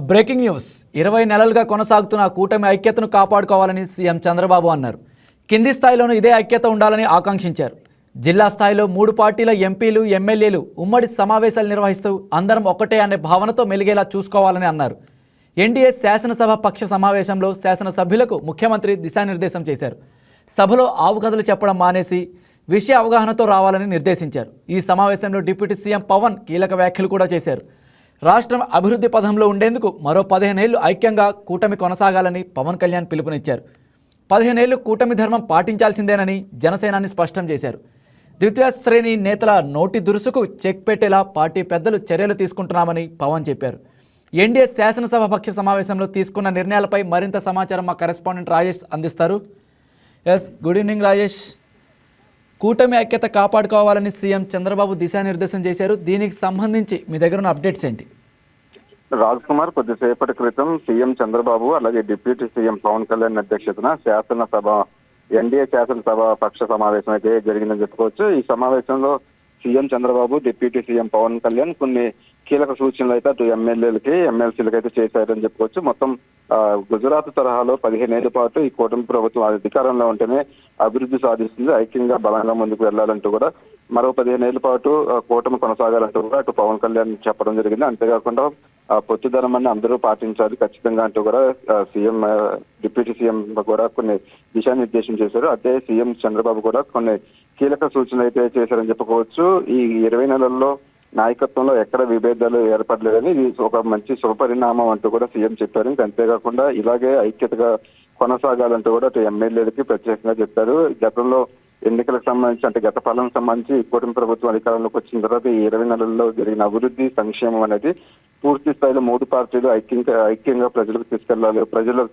Breaking news 20 నెలలుగా కొనసాగుతున్న కూటమి ఐక్యతను కాపాడుకోవాలని సీఎం చంద్రబాబు అన్నారు. కింది స్థాయిలోనూ ఇదే ఐక్యత ఉండాలని ఆకాంక్షించారు. జిల్లా స్థాయిలో 3 పార్టీల ఎంపీలు ఎమ్మెల్యేలు ఉమ్మడి సమావేశాలు నిర్వహిస్తూ అందరం ఒక్కటే అనే భావనతో మెలిగేలా చూసుకోవాలని అన్నారు. ఎన్డీఏ శాసనసభ పక్ష సమావేశంలో శాసనసభ్యులకు ముఖ్యమంత్రి దిశానిర్దేశం చేశారు. సభలో ఆవుకథలు చెప్పడం మానేసి విషయ అవగాహనతో రావాలని నిర్దేశించారు. ఈ సమావేశంలో డిప్యూటీ సీఎం పవన్ కీలక వ్యాఖ్యలు కూడా చేశారు. రాష్ట్రం అభివృద్ధి పథంలో ఉండేందుకు మరో 15 ఏళ్లు ఐక్యంగా కూటమి కొనసాగాలని పవన్ కళ్యాణ్ పిలుపునిచ్చారు. 15 ఏళ్లు కూటమి ధర్మం పాటించాల్సిందేనని జనసేనాని స్పష్టం చేశారు. ద్వితీయ శ్రేణి నేతల నోటి దురుసుకు చెక్ పెట్టేలా పార్టీ పెద్దలు చర్యలు తీసుకుంటున్నామని పవన్ చెప్పారు. ఎన్డీఏ శాసనసభ పక్ష సమావేశంలో తీసుకున్న నిర్ణయాలపై మరింత సమాచారం మా కరెస్పాండెంట్ రాజేష్ అందిస్తారు. Good evening Rajesh. కూటమి ఐక్యత కాపాడుకోవాలని సీఎం చంద్రబాబు దిశానిర్దేశం చేశారు. దీనికి సంబంధించి మీ దగ్గర ఉన్న అప్డేట్స్ ఏంటి? రాజ్ కుమార్, కొద్దిసేపటి క్రితం సీఎం చంద్రబాబు అలాగే డిప్యూటీ సీఎం పవన్ కళ్యాణ్ అధ్యక్షతన శాసనసభ ఎన్డీఏ శాసనసభ పక్ష సమావేశం అయితే జరిగిందని చెప్పుకోవచ్చు. ఈ సమావేశంలో CM Chandrababu, deputy CM Pawan Kalyan కొన్ని కీలక సూచనలు అయితే అటు ఎమ్మెల్యేలకి ఎమ్మెల్సీలకి అయితే చేశారని చెప్పుకోవచ్చు. మొత్తం గుజరాత్ తరహాలో 15 ఏళ్ల పాటు ఈ కూటమి ప్రభుత్వం అధికారంలో ఉంటేనే అభివృద్ధి సాధిస్తుంది, ఐక్యంగా బలంగా ముందుకు వెళ్లాలంటూ కూడా మరో 15 ఏళ్ల పాటు కూటమి కొనసాగాలంటూ కూడా అటు పవన్ కళ్యాణ్ చెప్పడం జరిగింది. అంతేకాకుండా పొత్తుదనమని అందరూ పాటించాలి ఖచ్చితంగా అంటూ కూడా సీఎం డిప్యూటీ సీఎం కూడా కొన్ని దిశానిర్దేశం చేశారు. అదే సీఎం చంద్రబాబు కూడా కొన్ని కీలక సూచనలు అయితే చేశారని చెప్పుకోవచ్చు. ఈ 20 నెలల్లో నాయకత్వంలో ఎక్కడ విభేదాలు ఏర్పడలేదని ఇది ఒక మంచి శుభపరిణామం అంటూ కూడా సీఎం చెప్పారు. ఇంకా అంతేకాకుండా ఇలాగే ఐక్యతగా కొనసాగాలంటూ కూడా అటు ఎమ్మెల్యేలకి ప్రత్యేకంగా చెప్పారు. గతంలో ఎన్నికలకు సంబంధించి అంటే గత పాలనకు సంబంధించి కూటమి ప్రభుత్వం అధికారంలోకి వచ్చిన తర్వాత ఈ 20 నెలల్లో జరిగిన అభివృద్ధి సంక్షేమం అనేది పూర్తి స్థాయిలో 3 పార్టీలు ఐక్యంగా ప్రజలకు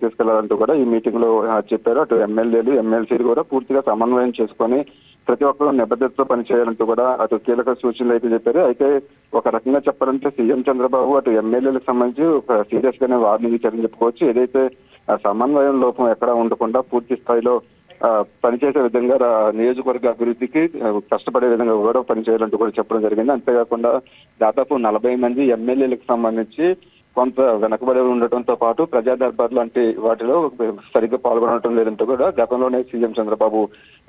తీసుకెళ్లాలంటూ కూడా ఈ మీటింగ్ లో చెప్పారు. అటు ఎమ్మెల్యేలు ఎమ్మెల్సీలు కూడా పూర్తిగా సమన్వయం చేసుకొని ప్రతి ఒక్కరూ నిబద్ధతతో పనిచేయాలంటూ కూడా అటు కీలక సూచనలు అయితే చెప్పారు. అయితే ఒక రకంగా చెప్పాలంటే సీఎం చంద్రబాబు అటు ఎమ్మెల్యేలకు సంబంధించి ఒక సీరియస్ గానే వార్నింగ్ ఇచ్చారని చెప్పుకోవచ్చు. ఏదైతే సమన్వయం లోపం ఎక్కడా ఉండకుండా పూర్తి స్థాయిలో పనిచేసే విధంగా నియోజకవర్గ అభివృద్ధికి కష్టపడే విధంగా కూడా పనిచేయాలంటూ కూడా చెప్పడం జరిగింది. అంతేకాకుండా దాదాపు 40 మంది ఎమ్మెల్యేలకు సంబంధించి కొంత వెనకబడి ఉండటంతో పాటు ప్రజా దర్బార్ లాంటి వాటిలో సరిగ్గా పాల్గొనడం లేదంటూ కూడా గతంలోనే సీఎం చంద్రబాబు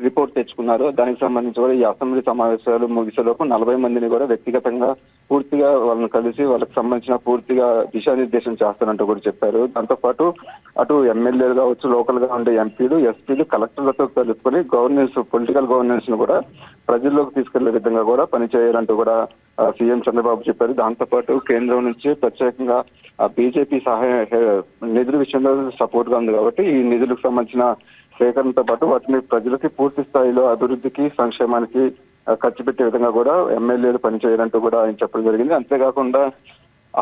రిపోర్ట్ తెచ్చుకున్నారు. దానికి సంబంధించి కూడా ఈ అసెంబ్లీ సమావేశాలు ముగిసేలోపు 40 మందిని కూడా వ్యక్తిగతంగా పూర్తిగా వాళ్ళని కలిసి వాళ్ళకి సంబంధించిన పూర్తిగా దిశానిర్దేశం చేస్తారంటూ కూడా చెప్పారు. దాంతోపాటు అటు ఎమ్మెల్యేలు కావచ్చు, లోకల్ గా ఉండే ఎంపీలు, ఎస్పీలు, కలెక్టర్లతో కలుపుకొని పొలిటికల్ గవర్నెన్స్ ను కూడా ప్రజల్లోకి తీసుకెళ్లే విధంగా కూడా పనిచేయాలంటూ కూడా సీఎం చంద్రబాబు చెప్పారు. దాంతోపాటు కేంద్రం నుంచి ప్రత్యేకంగా బీజేపీ సహాయ నిధుల విషయంలో సపోర్ట్ గా ఉంది కాబట్టి ఈ నిధులకు సంబంధించిన సేకరణతో పాటు వాటిని ప్రజలకి పూర్తి స్థాయిలో అభివృద్ధికి సంక్షేమానికి ఖర్చు పెట్టే విధంగా కూడా ఎమ్మెల్యేలు పనిచేయాలంటూ కూడా ఆయన చెప్పడం జరిగింది. అంతేకాకుండా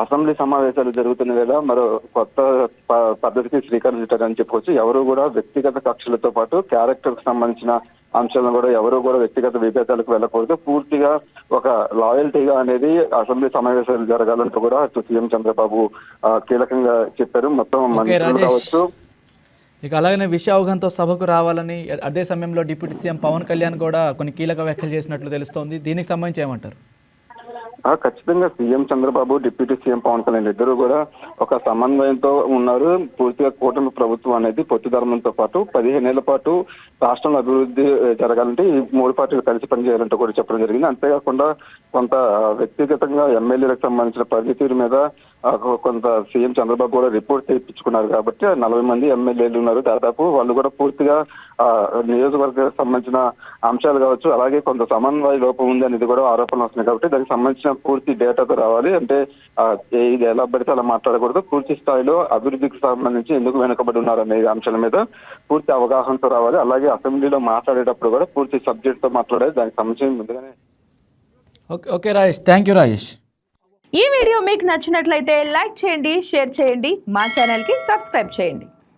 అసెంబ్లీ సమావేశాలు జరుగుతున్న వేళ మరో కొత్త పద్ధతికి శ్రీకారం చుట్టారని చెప్పుకోవచ్చు. ఎవరు కూడా వ్యక్తిగత కక్షలతో పాటు క్యారెక్టర్ కు సంబంధించిన అంశాలను కూడా ఎవరు కూడా వ్యక్తిగత విభేదాలకు వెళ్ళకూడదు, పూర్తిగా ఒక లాయల్టీగా అనేది అసెంబ్లీ సమావేశాలు జరగాలంటూ కూడా సీఎం చంద్రబాబు కీలకంగా చెప్పారు. మొత్తం మంత్రులు కావచ్చు. ఇక అలాగనే విషయ అవగాహనతో సభకు రావాలని అదే సమయంలో డిప్యూటీ సీఎం పవన్ కళ్యాణ్ కూడా కొన్ని కీలక వ్యాఖ్యలు చేసినట్లు తెలుస్తోంది. దీనికి సంబంధించి ఏమంటారు? ఖచ్చితంగా CM Chandrababu, deputy CM Pawan Kalyan ఇద్దరు కూడా ఒక సమన్వయంతో ఉన్నారు. పూర్తిగా కూటమి ప్రభుత్వం అనేది పొత్తు ధర్మంతో పాటు 15 ఏళ్ల పాటు రాష్ట్రంలో అభివృద్ధి జరగాలంటే ఈ 3 పార్టీలు కలిసి పనిచేయాలంటూ కూడా చెప్పడం జరిగింది. అంతేకాకుండా కొంత వ్యక్తిగతంగా ఎమ్మెల్యేలకు సంబంధించిన పనితీరు మీద కొంత సీఎం చంద్రబాబు కూడా రిపోర్ట్ తెప్పించుకున్నారు కాబట్టి 40 మంది ఎమ్మెల్యేలు ఉన్నారు. దాదాపు వాళ్ళు కూడా పూర్తిగా నియోజకవర్గానికి సంబంధించిన అంశాలు కావచ్చు, అలాగే కొంత సమన్వయ లోపం ఉంది అనేది కూడా ఆరోపణలు వస్తున్నాయి కాబట్టి దానికి సంబంధించిన పూర్తి డేటాతో రావాలి. అంటే ఇది ఎలా పడితే అలా మాట్లాడకూడదు, పూర్తి స్థాయిలో అభివృద్ధికి సంబంధించి ఎందుకు వెనుకబడి ఉన్నారు అనే అంశాల మీద పూర్తి అవగాహనతో రావాలి. అలాగే అసెంబ్లీలో మాట్లాడేటప్పుడు కూడా పూర్తి సబ్జెక్ట్ తో మాట్లాడాలి. దానికి సంబంధించి ముందుగానే okay Rajesh, thank you Rajesh. ఈ వీడియో మీకు నచ్చినట్లయితే లైక్ చేయండి, షేర్ చేయండి, మా ఛానల్కి సబ్స్క్రైబ్ చేయండి.